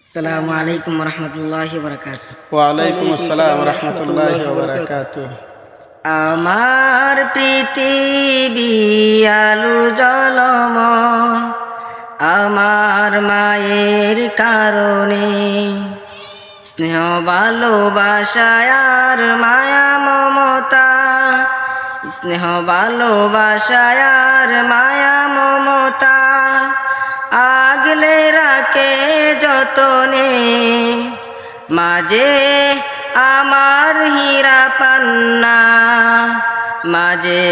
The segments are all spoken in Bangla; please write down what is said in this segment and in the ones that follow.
আসসালামু আলাইকুম রহমতুল্লাহি বারাকাতুহু। ওয়ালাইকুম আসসালাম রহমতুল্লাহি ওয়া বারাকাতুহু। আমার পৃথিবী আলো জলময়, আমার মায়ের কারণে স্নেহ ভালোবাসায় আর মায়া মমতা, স্নেহ ভালোবাসায় আর মায়া মমতা আগলে রাখে যতনে, মাঝে আমার হীরা পান্না, মাঝে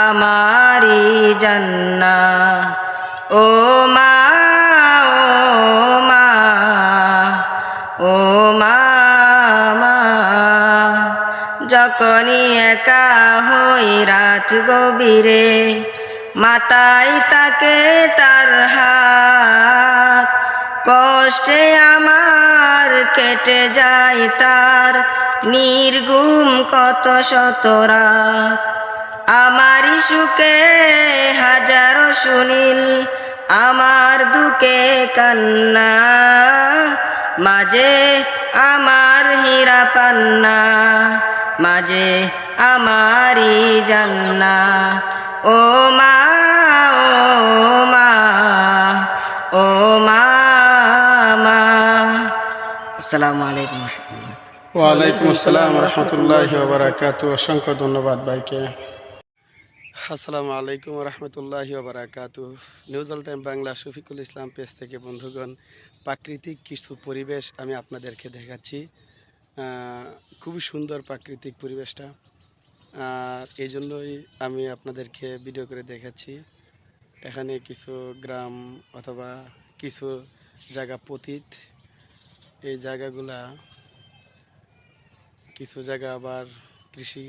আমারি জান্না। ও মা, ও মা, ও মা, মা, যখনই একা হই রাত গভীরে, মাথায় তাকে তার হাত, কষ্টে আমার কেটে যায় তার নির্গুম কত শত রাত। আমারই সুখে হাজারো সুনীল, আমার দুঃখে কান্না, মাঝে আমার হীরা পান্না, মাঝে আমারি জান্না। ও মা, ও মা, ও মা, মা। আসসালামু আলাইকুম রহমতুল্লাহ। ওয়ালাইকুম আসসালাম রহমতুল্লাহি ওয়া বারাকাতুহু। অসংখ্য ধন্যবাদ ভাইকে। আসসালামু আলাইকুম রহমতুল্লাহি ওয়া বারাকাতুহু। News all time Bangla Shafiqul Islam page থেকে বন্ধুগণ, প্রাকৃতিক কিছু পরিবেশ আমি আপনাদেরকে দেখাচ্ছি। খুবই সুন্দর প্রাকৃতিক পরিবেশটা, আর এই জন্যই আমি আপনাদেরকে ভিডিও করে দেখাচ্ছি। এখানে কিছু গ্রাম অথবা কিছু জায়গা পতিত, এই জায়গাগুলা কিছু জায়গা আবার কৃষি